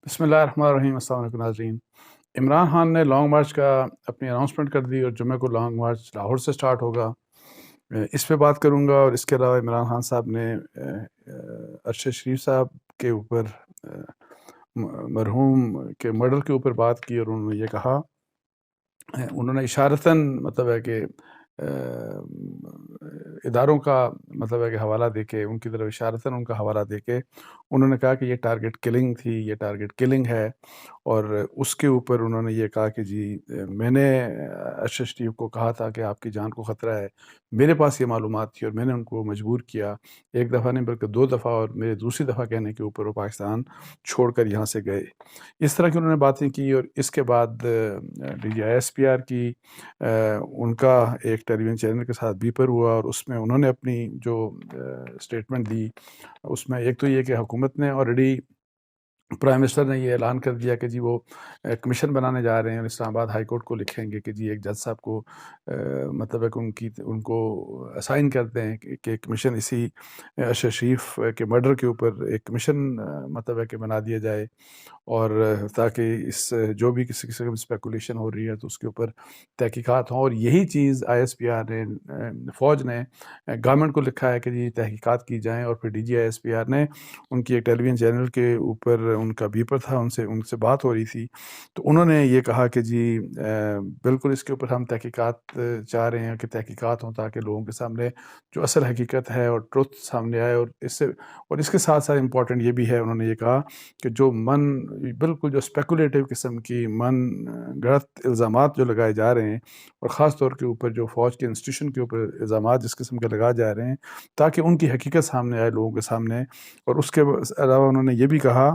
بسم اللہ الرحمن الرحیم۔ السلام علیکم ناظرین۔ عمران خان نے لانگ مارچ کا اپنی اناؤنسمنٹ کر دی اور جمعہ کو لانگ مارچ لاہور سے سٹارٹ ہوگا۔ اس پہ بات کروں گا، اور اس کے علاوہ عمران خان صاحب نے ارشد شریف صاحب کے اوپر مرحوم کے مرڈر کے اوپر بات کی، اور انہوں نے یہ کہا، انہوں نے اشارتاً مطلب ہے کہ اداروں کا مطلب ہے کہ حوالہ دے کے، ان کی طرف اشارتاً ان کا حوالہ دے کے انہوں نے کہا کہ یہ ٹارگٹ کلنگ تھی، یہ ٹارگٹ کلنگ ہے۔ اور اس کے اوپر انہوں نے یہ کہا کہ جی میں نے ارشد شریف کو کہا تھا کہ آپ کی جان کو خطرہ ہے، میرے پاس یہ معلومات تھی اور میں نے ان کو مجبور کیا، ایک دفعہ نہیں بلکہ 2 دفعہ، اور میرے دوسری دفعہ کہنے کے اوپر وہ پاکستان چھوڑ کر یہاں سے گئے۔ اس طرح کی انہوں نے باتیں کی۔ اور اس کے بعد D G I S P R کی ان کا ایک ٹیلی ویژن چینل کے ساتھ بیپر ہوا، اور اس میں انہوں نے اپنی جو اسٹیٹمنٹ دی، اس میں ایک تو یہ کہ حکومت نے آلریڈی، پرائم منسٹر نے یہ اعلان کر دیا کہ جی وہ کمیشن بنانے جا رہے ہیں، اور اسلام آباد ہائی کورٹ کو لکھیں گے کہ جی ایک جج صاحب کو مطلب ہے کہ ان کو اسائن کر دیں کہ کمیشن اسی ارشد شریف کے مرڈر کے اوپر ایک کمیشن مطلب ہے کہ بنا دیا جائے، اور تاکہ اس جو بھی کسی قسم کی اسپیکولیشن ہو رہی ہے تو اس کے اوپر تحقیقات ہوں۔ اور یہی چیز آئی ایس پی آر نے، فوج نے گورنمنٹ کو لکھا ہے کہ جی تحقیقات کی جائیں۔ اور پھر D G I S P R نے ان کی ایک ٹیلی ویژن چینل کے اوپر ان کا بیپر تھا، ان سے بات ہو رہی تھی، تو انہوں نے یہ کہا کہ جی بالکل اس کے اوپر ہم تحقیقات چاہ رہے ہیں کہ تحقیقات ہوں تاکہ لوگوں کے سامنے جو اصل حقیقت ہے اور ٹروتھ سامنے آئے۔ اور اس کے ساتھ ساتھ امپورٹنٹ یہ بھی ہے، انہوں نے یہ کہا کہ جو بالکل جو اسپیکولیٹو قسم کی گڑت الزامات جو لگائے جا رہے ہیں، اور خاص طور کے اوپر جو فوج کے انسٹیٹیوشن کے اوپر الزامات جس قسم کے لگائے جا رہے ہیں، تاکہ ان کی حقیقت سامنے آئے لوگوں کے سامنے۔ اور اس کے علاوہ انہوں نے یہ بھی کہا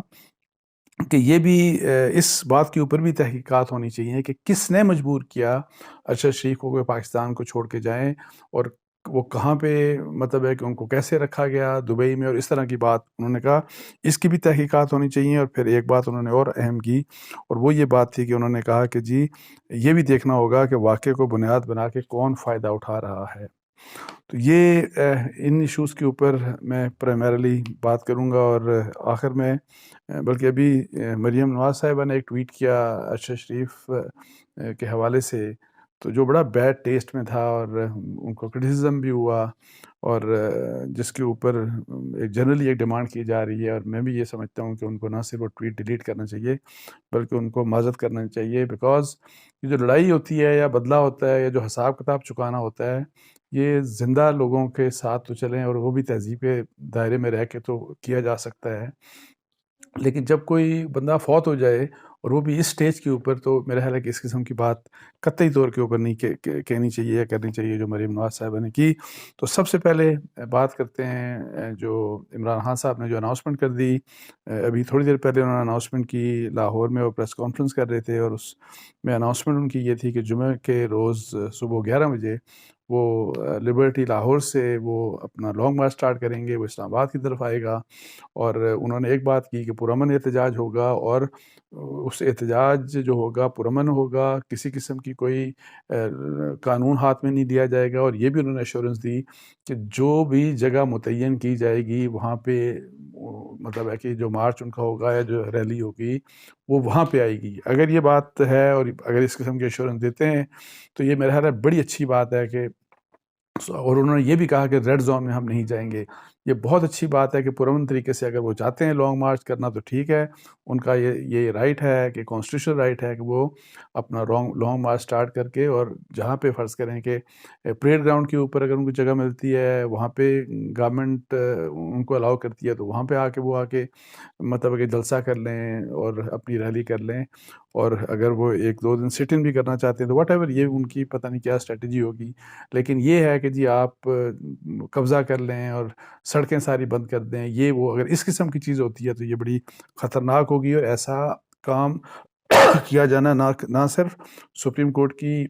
کہ یہ بھی اس بات کے اوپر بھی تحقیقات ہونی چاہیے کہ کس نے مجبور کیا ارشد شریف کو کہ پاکستان کو چھوڑ کے جائیں، اور وہ کہاں پہ مطلب ہے کہ ان کو کیسے رکھا گیا دبئی میں، اور اس طرح کی بات انہوں نے کہا اس کی بھی تحقیقات ہونی چاہیے۔ اور پھر ایک بات انہوں نے اور اہم کی، اور وہ یہ بات تھی کہ انہوں نے کہا کہ جی یہ بھی دیکھنا ہوگا کہ واقعے کو بنیاد بنا کے کون فائدہ اٹھا رہا ہے۔ تو یہ ان ایشوز کے اوپر میں پرائمرلی بات کروں گا۔ اور آخر میں بلکہ ابھی مریم نواز صاحبہ نے ایک ٹویٹ کیا ارشد شریف کے حوالے سے، تو جو بڑا بیڈ ٹیسٹ میں تھا، اور ان کو کرٹیسزم بھی ہوا، اور جس کے اوپر ایک جنرلی ایک ڈیمانڈ کی جا رہی ہے، اور میں بھی یہ سمجھتا ہوں کہ ان کو نہ صرف وہ ٹویٹ ڈیلیٹ کرنا چاہیے بلکہ ان کو معذرت کرنا چاہیے، بیکاز یہ جو لڑائی ہوتی ہے یا بدلہ ہوتا ہے یا جو حساب کتاب چکانا ہوتا ہے، یہ زندہ لوگوں کے ساتھ تو چلیں، اور وہ بھی تہذیب کے دائرے میں رہ کے تو کیا جا سکتا ہے، لیکن جب کوئی بندہ فوت ہو جائے اور وہ بھی اس سٹیج کے اوپر، تو میرا خیال ہے کہ اس قسم کی بات قطعی طور کے اوپر نہیں کہنی چاہیے یا کرنی چاہیے جو مریم نواز صاحبہ نے کی۔ تو سب سے پہلے بات کرتے ہیں جو عمران خان صاحب نے جو اناؤنسمنٹ کر دی، ابھی تھوڑی دیر پہلے انہوں نے اناؤنسمنٹ کی، لاہور میں وہ پریس کانفرنس کر رہے تھے، اور اس میں اناؤنسمنٹ ان کی یہ تھی کہ جمعہ کے روز صبح 11 بجے وہ لبرٹی لاہور سے وہ اپنا لانگ مارچ سٹارٹ کریں گے، وہ اسلام آباد کی طرف آئے گا۔ اور انہوں نے ایک بات کی کہ پرامن احتجاج ہوگا، اور اس احتجاج جو ہوگا پرامن ہوگا، کسی قسم کی کوئی قانون ہاتھ میں نہیں دیا جائے گا۔ اور یہ بھی انہوں نے ایشورنس دی کہ جو بھی جگہ متعین کی جائے گی وہاں پہ مطلب ہے کہ جو مارچ ان کا ہوگا یا جو ریلی ہوگی وہ وہاں پہ آئے گی۔ اگر یہ بات ہے اور اگر اس قسم کے ایشورنس دیتے ہیں تو یہ میرا خیال ہے بڑی اچھی بات ہے کہ، اور انہوں نے یہ بھی کہا کہ ریڈ زون میں ہم نہیں جائیں گے۔ یہ بہت اچھی بات ہے کہ پرامن طریقے سے اگر وہ چاہتے ہیں لانگ مارچ کرنا تو ٹھیک ہے، ان کا یہ رائٹ ہے کہ کانسٹیٹیوشنل رائٹ ہے کہ وہ اپنا لانگ مارچ سٹارٹ کر کے، اور جہاں پہ فرض کریں کہ پریڈ گراؤنڈ کے اوپر اگر ان کو جگہ ملتی ہے، وہاں پہ گورنمنٹ ان کو الاؤ کرتی ہے تو وہاں پہ آ کے مطلب کہ جلسہ کر لیں اور اپنی ریلی کر لیں۔ اور اگر وہ 1-2 دن سٹ ان بھی کرنا چاہتے ہیں تو واٹ ایور، یہ ان کی پتہ نہیں کیا اسٹریٹجی ہوگی، لیکن یہ ہے کہ جی آپ قبضہ کر لیں اور سڑکیں ساری بند کر دیں، یہ وہ اگر اس قسم کی چیز ہوتی ہے تو یہ بڑی خطرناک ہوگی۔ اور ایسا کام کیا جانا نہ صرف سپریم کورٹ کی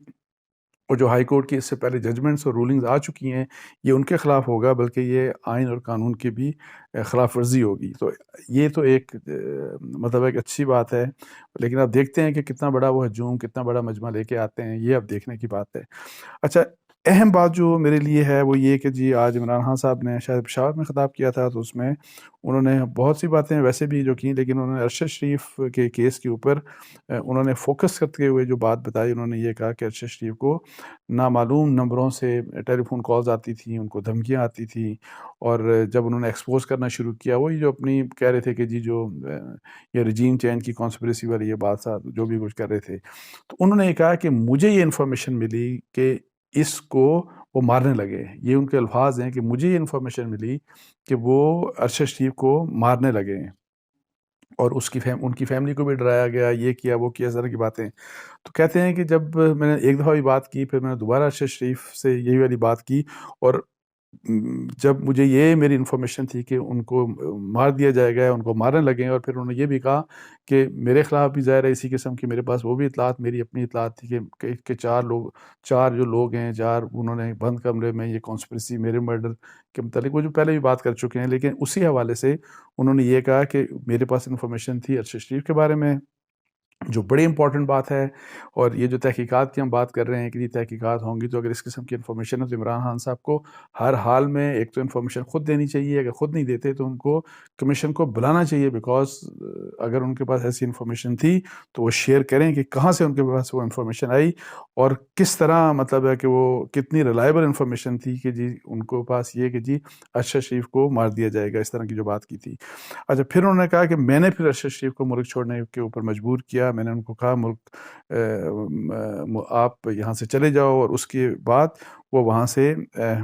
اور جو ہائی کورٹ کی اس سے پہلے ججمنٹس اور رولنگز آ چکی ہیں یہ ان کے خلاف ہوگا، بلکہ یہ آئین اور قانون کی بھی خلاف ورزی ہوگی۔ تو یہ تو ایک مطلب ایک اچھی بات ہے، لیکن آپ دیکھتے ہیں کہ کتنا بڑا وہ ہجوم، کتنا بڑا مجمع لے کے آتے ہیں، یہ اب دیکھنے کی بات ہے۔ اچھا، اہم بات جو میرے لیے ہے وہ یہ کہ جی آج عمران خان صاحب نے شاید پشاور میں خطاب کیا تھا، تو اس میں انہوں نے بہت سی باتیں ویسے بھی جو کیں، لیکن انہوں نے ارشد شریف کے کیس کے اوپر انہوں نے فوکس کرتے ہوئے جو بات بتائی، انہوں نے یہ کہا کہ ارشد شریف کو نامعلوم نمبروں سے ٹیلی فون کالز آتی تھیں، ان کو دھمکیاں آتی تھیں، اور جب انہوں نے ایکسپوز کرنا شروع کیا، وہی جو اپنی کہہ رہے تھے کہ جی جو یہ رجیم چینج کی کانسپریسی والی یہ بات تھا، جو بھی کچھ کر رہے تھے، تو انہوں نے یہ کہا کہ مجھے یہ انفارمیشن ملی کہ اس کو وہ مارنے لگے. یہ ان کے الفاظ ہیں کہ مجھے یہ انفارمیشن ملی کہ وہ ارشد شریف کو مارنے لگے ہیں، اور ان کی فیملی کو بھی ڈرایا گیا، یہ کیا وہ کیا، اس طرح کی باتیں. تو کہتے ہیں کہ جب میں نے ایک دفعہ بھی بات کی، پھر میں نے دوبارہ ارشد شریف سے یہی والی بات کی، اور جب مجھے یہ میری انفارمیشن تھی کہ ان کو مار دیا جائے گا، ان کو مارنے لگے ہیں، اور پھر انہوں نے یہ بھی کہا کہ میرے خلاف بھی ظاہر ہے اسی قسم کی میرے پاس وہ بھی اطلاعات، میری اپنی اطلاعات تھی کہ چار جو لوگ ہیں، چار انہوں نے بند کمرے میں یہ کانسپریسی میرے مرڈر کے متعلق، وہ جو پہلے بھی بات کر چکے ہیں، لیکن اسی حوالے سے انہوں نے یہ کہا کہ میرے پاس انفارمیشن تھی ارشد شریف کے بارے میں، جو بڑی امپورٹنٹ بات ہے. اور یہ جو تحقیقات کی ہم بات کر رہے ہیں کہ یہ تحقیقات ہوں گی، تو اگر اس قسم کی انفارمیشن ہے تو عمران خان صاحب کو ہر حال میں ایک تو انفارمیشن خود دینی چاہیے، اگر خود نہیں دیتے تو ان کو کمیشن کو بلانا چاہیے، بیکاز اگر ان کے پاس ایسی انفارمیشن تھی تو وہ شیئر کریں کہ کہاں سے ان کے پاس وہ انفارمیشن آئی، اور کس طرح مطلب ہے کہ وہ کتنی ریلائبل انفارمیشن تھی کہ جی ان کو پاس یہ کہ جی ارشد شریف کو مار دیا جائے گا، اس طرح کی جو بات کی تھی. اچھا، پھر انہوں نے کہا کہ میں نے پھر ارشد شریف کو ملک چھوڑنے کے اوپر مجبور کیا. میں نے ان کو کہا ملک آپ یہاں سے چلے جاؤ، اور اس کے بعد وہ وہاں سے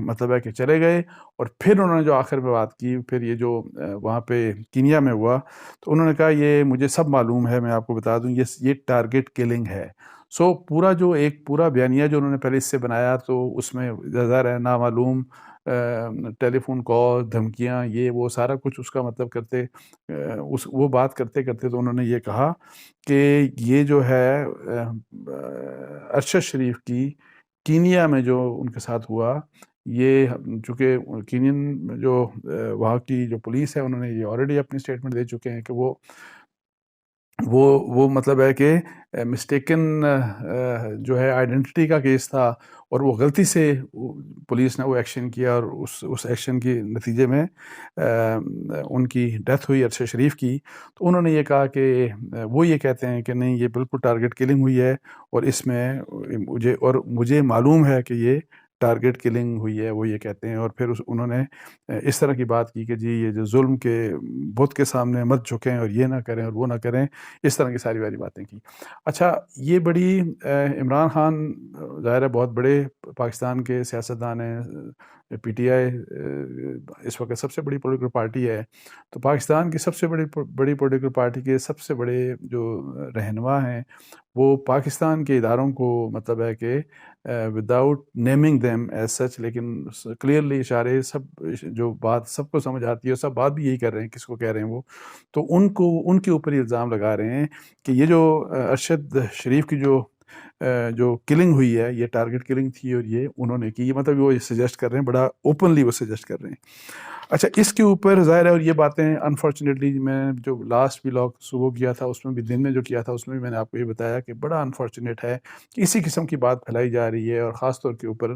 مطلب ہے کہ چلے گئے. اور پھر انہوں نے جو آخر میں بات کی، پھر یہ جو وہاں پہ کینیا میں ہوا، تو انہوں نے کہا یہ مجھے سب معلوم ہے، میں آپ کو بتا دوں یہ ٹارگٹ کلنگ ہے. سو پورا جو ایک پورا بیانیہ جو انہوں نے پہلے اس سے بنایا، تو اس میں ظاہر ہے نامعلوم ٹیلی فون کال، دھمکیاں، یہ وہ سارا کچھ اس کا مطلب کرتے وہ بات کرتے کرتے تو انہوں نے یہ کہا کہ یہ جو ہے ارشد شریف کی کینیا میں جو ان کے ساتھ ہوا، یہ چونکہ کینین جو وہاں کی جو پولیس ہے، انہوں نے یہ آلریڈی اپنی اسٹیٹمنٹ دے چکے ہیں کہ وہ مطلب ہے کہ مسٹیکن جو ہے آئیڈینٹی کا کیس تھا، اور وہ غلطی سے پولیس نے وہ ایکشن کیا، اور اس ایکشن کے نتیجے میں ان کی ڈیتھ ہوئی ارشد شریف کی. تو انہوں نے یہ کہا کہ وہ یہ کہتے ہیں کہ نہیں، یہ بالکل ٹارگٹ کلنگ ہوئی ہے، اور اس میں مجھے معلوم ہے کہ یہ ٹارگٹ کلنگ ہوئی ہے، وہ یہ کہتے ہیں. اور پھر انہوں نے اس طرح کی بات کی کہ جی یہ جو ظلم کے بت کے سامنے مت جھکیں، اور یہ نہ کریں اور وہ نہ کریں، اس طرح کی ساری باتیں کی. اچھا، یہ بڑی عمران خان ظاہر ہے بہت بڑے پاکستان کے سیاستدان ہیں، پی ٹی آئی اس وقت سب سے بڑی پولیٹیکل پارٹی ہے، تو پاکستان کی سب سے بڑی پولیٹیکل پارٹی کے سب سے بڑے جو رہنما ہیں، وہ پاکستان کے اداروں کو مطلب ہے کہ without naming them as such, لیکن کلیئرلی اشارے سب جو بات سب کو سمجھ آتی ہے، سب بات بھی یہی کر رہے ہیں، کس کو کہہ رہے ہیں وہ، تو ان کے اوپر یہ الزام لگا رہے ہیں کہ یہ جو ارشد شریف کی جو کلنگ ہوئی ہے، یہ ٹارگٹ کلنگ تھی، اور یہ انہوں نے کی، مطلب وہ سجیسٹ کر رہے ہیں، بڑا اوپنلی وہ سجیسٹ کر رہے ہیں. اچھا، اس کے اوپر ظاہر ہے، اور یہ باتیں انفارچونیٹلی میں جو لاسٹ ولاگ صبح کیا تھا، اس میں بھی دن میں جو کیا تھا، اس میں بھی میں نے آپ کو یہ بتایا کہ بڑا انفارچونیٹ ہے کہ اسی قسم کی بات پھیلائی جا رہی ہے. اور خاص طور کے اوپر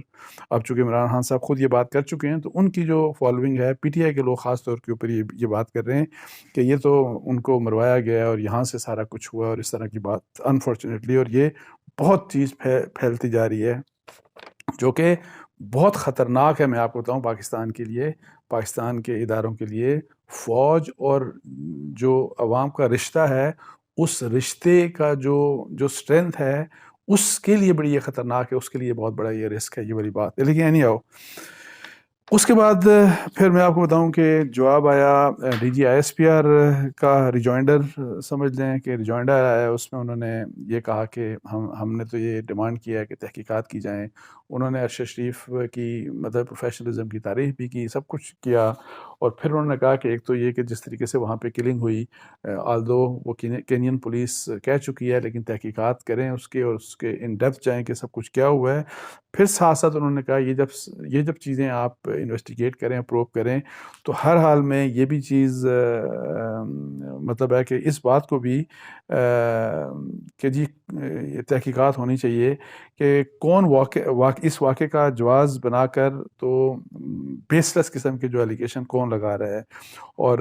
اب چونکہ عمران خان صاحب خود یہ بات کر چکے ہیں، تو ان کی جو فالوئنگ ہے، پی ٹی آئی کے لوگ خاص طور کے اوپر یہ بات کر رہے ہیں کہ یہ تو ان کو مروایا گیا، اور یہاں سے سارا کچھ ہوا، اور اس طرح کی بات انفارچونیٹلی، اور یہ بہت چیز پھیلتی جا رہی ہے، جو کہ بہت خطرناک ہے. میں آپ کو بتاؤں، پاکستان کے لیے، پاکستان کے اداروں کے لیے، فوج اور جو عوام کا رشتہ ہے، اس رشتے کا جو اسٹرینتھ ہے، اس کے لیے بڑی یہ خطرناک ہے، اس کے لیے بہت بڑا یہ رسک ہے، یہ بڑی بات ہے. لیکن نہیں آؤ، اس کے بعد پھر میں آپ کو بتاؤں کہ جواب آیا D G I S P R کا ریجوائنڈر، سمجھ لیں کہ ریجوائنڈر آیا. اس میں انہوں نے یہ کہا کہ ہم نے تو یہ ڈیمانڈ کیا ہے کہ تحقیقات کی جائیں. انہوں نے ارشد شریف کی مطلب پروفیشنلزم کی تعریف بھی کی، سب کچھ کیا. اور پھر انہوں نے کہا کہ ایک تو یہ کہ جس طریقے سے وہاں پہ کلنگ ہوئی، آلدو وہ کینین پولیس کہہ چکی ہے، لیکن تحقیقات کریں اس کے، اور اس کے ان ڈیپتھ جائیں کہ سب کچھ کیا ہوا ہے. پھر ساتھ ساتھ انہوں نے کہا یہ جب چیزیں آپ انویسٹیگیٹ کریں، پروب کریں، تو ہر حال میں یہ بھی چیز مطلب ہے کہ اس بات کو بھی کہ جی تحقیقات ہونی چاہیے کہ کون اس واقعے کا جواز بنا کر تو بیس لیس قسم کے جو ایلیگیشن کون لگا رہا ہے، اور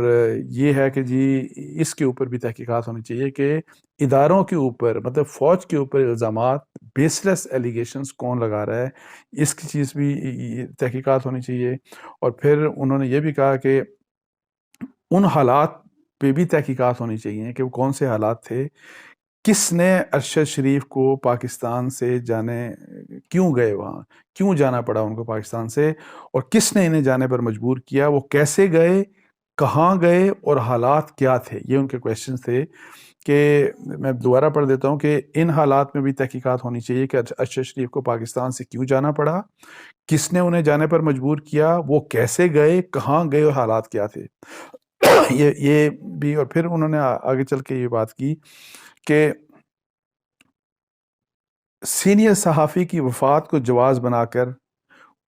یہ ہے کہ جی اس کے اوپر بھی تحقیقات ہونی چاہیے کہ اداروں کے اوپر مطلب فوج کے اوپر الزامات بیس لیس ایلیگیشنز کون لگا رہا ہے، اس کی چیز بھی تحقیقات ہونی چاہیے۔ اور پھر انہوں نے یہ بھی کہا کہ ان حالات پہ بھی تحقیقات ہونی چاہیے کہ وہ کون سے حالات تھے، کس نے ارشد شریف کو پاکستان سے کیوں گئے وہاں، کیوں جانا پڑا ان کو پاکستان سے، اور کس نے انہیں جانے پر مجبور کیا، وہ کیسے گئے، کہاں گئے، اور حالات کیا تھے۔ یہ ان کے کویشچنز تھے کہ میں دوبارہ پڑھ دیتا ہوں کہ ان حالات میں بھی تحقیقات ہونی چاہیے کہ ارشد شریف کو پاکستان سے کیوں جانا پڑا، کس نے انہیں جانے پر مجبور کیا، وہ کیسے گئے، کہاں گئے، اور حالات کیا تھے۔ یہ بھی، اور پھر انہوں نے آگے چل کے یہ بات کی کہ سینئر صحافی کی وفات کو جواز بنا کر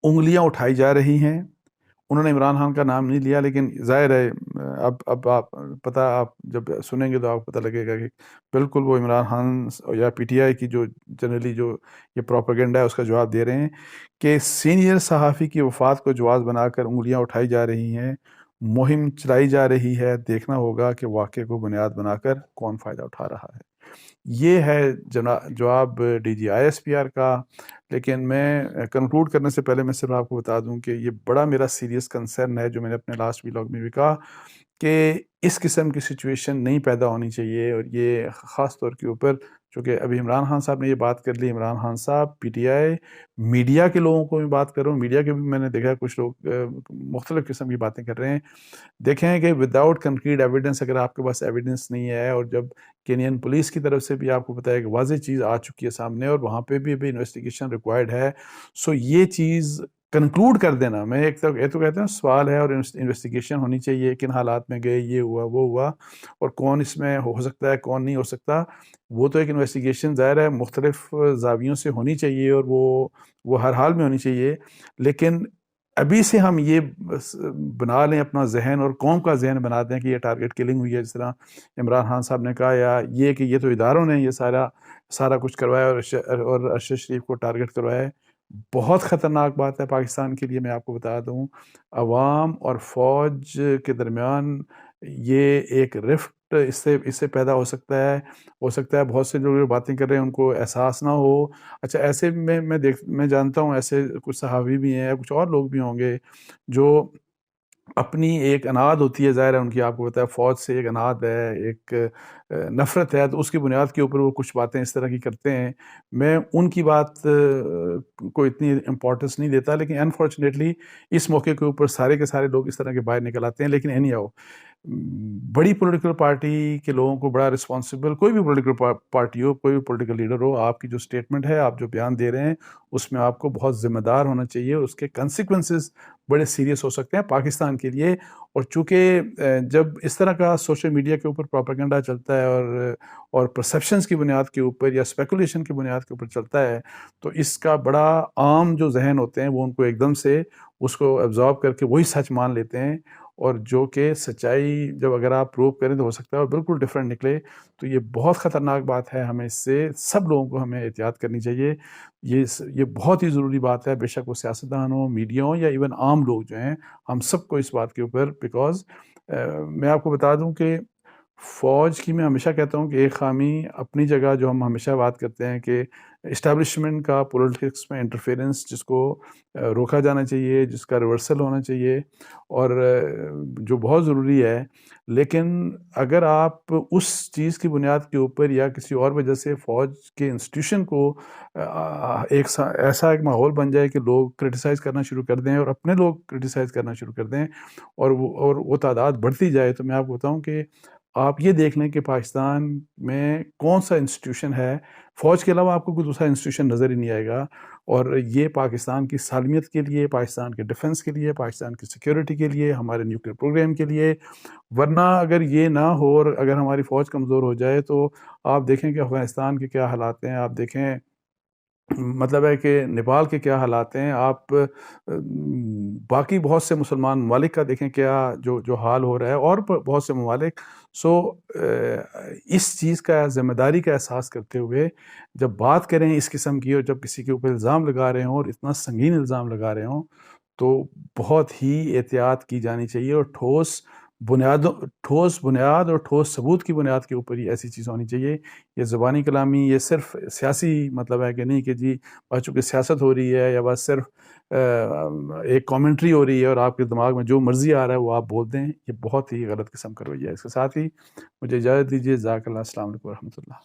انگلیاں اٹھائی جا رہی ہیں۔ انہوں نے عمران خان کا نام نہیں لیا، لیکن ظاہر ہے اب آپ جب سنیں گے تو آپ کو پتہ لگے گا کہ بالکل وہ عمران خان یا پی ٹی آئی کی جو جنرلی جو یہ پروپیگنڈا ہے اس کا جواب دے رہے ہیں کہ سینئر صحافی کی وفات کو جواز بنا کر انگلیاں اٹھائی جا رہی ہیں، مہم چلائی جا رہی ہے، دیکھنا ہوگا کہ واقعے کو بنیاد بنا کر کون فائدہ اٹھا رہا ہے۔ یہ ہے جواب D G I S P R کا۔ لیکن میں کنکلوڈ کرنے سے پہلے میں صرف آپ کو بتا دوں کہ یہ بڑا میرا سیریس کنسرن ہے، جو میں نے اپنے لاسٹ ویلاگ میں بھی کہا کہ اس قسم کی سچویشن نہیں پیدا ہونی چاہیے، اور یہ خاص طور کے اوپر چونکہ ابھی عمران خان صاحب نے یہ بات کر لی، عمران خان صاحب، پی ٹی آئی، میڈیا کے لوگوں کو بھی بات کر رہا ہوں، میڈیا کے بھی میں نے دیکھا کچھ لوگ مختلف قسم کی باتیں کر رہے ہیں۔ دیکھیں کہ وداؤٹ کنکریٹ ایویڈنس، اگر آپ کے پاس ایویڈنس نہیں ہے، اور جب کینین پولیس کی طرف سے بھی آپ کو پتہ ہے کہ واضح چیز آ چکی ہے سامنے، اور وہاں پہ بھی ابھی انویسٹیگیشن ریکوائرڈ ہے، سو یہ چیز کنکلوڈ کر دینا، میں ایک تو کہتے ہیں سوال ہے، اور انویسٹیگیشن ہونی چاہیے، کن حالات میں گئے، یہ ہوا وہ ہوا، اور کون اس میں ہو سکتا ہے کون نہیں ہو سکتا، وہ تو ایک انویسٹیگیشن ظاہر ہے مختلف زاویوں سے ہونی چاہیے، اور وہ ہر حال میں ہونی چاہیے۔ لیکن ابھی سے ہم یہ بنا لیں اپنا ذہن، اور قوم کا ذہن بنا دیں کہ یہ ٹارگٹ کلنگ ہوئی ہے، جس طرح عمران خان صاحب نے کہا، یا یہ کہ یہ تو اداروں نے یہ سارا کچھ کروایا اور ارشد شریف کو ٹارگٹ کروایا ہے، بہت خطرناک بات ہے پاکستان کے لیے۔ میں آپ کو بتا دوں، عوام اور فوج کے درمیان یہ ایک رفٹ اس سے پیدا ہو سکتا ہے بہت سے لوگ جو باتیں کر رہے ہیں ان کو احساس نہ ہو۔ اچھا، ایسے میں جانتا ہوں ایسے کچھ صحافی بھی ہیں، کچھ اور لوگ بھی ہوں گے جو اپنی ایک اناد ہوتی ہے، ظاہر ہے ان کی، آپ کو پتہ ہے فوج سے ایک اناد ہے، ایک نفرت ہے، تو اس کی بنیاد کے اوپر وہ کچھ باتیں اس طرح کی کرتے ہیں۔ میں ان کی بات کو اتنی امپورٹنس نہیں دیتا، لیکن انفارچونیٹلی اس موقع کے اوپر سارے کے سارے لوگ اس طرح کے باہر نکل آتے ہیں۔ لیکن اینی ہاؤ، بڑی پولیٹیکل پارٹی کے لوگوں کو بڑا رسپانسبل، کوئی بھی پولیٹیکل پارٹی ہو، کوئی بھی پولیٹیکل لیڈر ہو، آپ کی جو سٹیٹمنٹ ہے، آپ جو بیان دے رہے ہیں، اس میں آپ کو بہت ذمہ دار ہونا چاہیے، اس کے کنسیکوینسز بڑے سیریس ہو سکتے ہیں پاکستان کے لیے۔ اور چونکہ جب اس طرح کا سوشل میڈیا کے اوپر پروپیگنڈا چلتا ہے، اور پرسیپشنز کی بنیاد کے اوپر یا اسپیکولیشن کی بنیاد کے اوپر چلتا ہے، تو اس کا بڑا عام جو ذہن ہوتے ہیں وہ ان کو ایک دم سے اس کو ایبزارب کر کے وہی سچ مان لیتے ہیں، اور جو کہ سچائی جب اگر آپ پروو کریں تو ہو سکتا ہے اور بالکل ڈفرینٹ نکلے۔ تو یہ بہت خطرناک بات ہے، ہمیں اس سے سب لوگوں کو ہمیں احتیاط کرنی چاہیے۔ یہ بہت ہی ضروری بات ہے، بے شک وہ سیاستدان ہوں، میڈیا ہوں، یا ایون عام لوگ جو ہیں، ہم سب کو اس بات کے اوپر، بیکاز میں آپ کو بتا دوں کہ فوج کی، میں ہمیشہ کہتا ہوں کہ ایک خامی اپنی جگہ جو ہم ہمیشہ بات کرتے ہیں کہ اسٹیبلشمنٹ کا پولیٹکس میں انٹرفیرنس، جس کو روکا جانا چاہیے، جس کا ریورسل ہونا چاہیے، اور جو بہت ضروری ہے۔ لیکن اگر آپ اس چیز کی بنیاد کے اوپر یا کسی اور وجہ سے فوج کے انسٹیٹیوشن کو ایسا ایک ماحول بن جائے کہ لوگ کرٹیسائز کرنا شروع کر دیں، اور اپنے لوگ کرٹیسائز کرنا شروع کر دیں، اور وہ تعداد بڑھتی جائے، تو میں آپ کو بتاؤں کہ آپ یہ دیکھ لیں کہ پاکستان میں کون سا انسٹیٹیوشن ہے، فوج کے علاوہ آپ کو کوئی دوسرا انسٹیٹیوشن نظر ہی نہیں آئے گا، اور یہ پاکستان کی سالمیت کے لیے، پاکستان کے ڈیفنس کے لیے، پاکستان کی سیکیورٹی کے لیے، ہمارے نیوکلیر پروگرام کے لیے، ورنہ اگر یہ نہ ہو اور اگر ہماری فوج کمزور ہو جائے تو آپ دیکھیں کہ افغانستان کے کیا حالات ہیں، آپ دیکھیں مطلب ہے کہ نیپال کے کیا حالات ہیں، آپ باقی بہت سے مسلمان ممالک کا دیکھیں کیا جو حال ہو رہا ہے، اور بہت سے ممالک سو اس چیز کا ذمہ داری کا احساس کرتے ہوئے جب بات کریں اس قسم کی، اور جب کسی کے اوپر الزام لگا رہے ہوں اور اتنا سنگین الزام لگا رہے ہوں، تو بہت ہی احتیاط کی جانی چاہیے، اور ٹھوس بنیاد اور ٹھوس ثبوت کی بنیاد کے اوپر ہی ایسی چیز ہونی چاہیے۔ یہ زبانی کلامی، یہ صرف سیاسی مطلب ہے کہ نہیں کہ جی بس چونکہ سیاست ہو رہی ہے، یا بس صرف ایک کامنٹری ہو رہی ہے اور آپ کے دماغ میں جو مرضی آ رہا ہے وہ آپ بول دیں، یہ بہت ہی غلط قسم کا رویہ ہے۔ اس کے ساتھ ہی مجھے اجازت دیجیے، جزاک اللہ، السلام علیکم ورحمۃ اللہ۔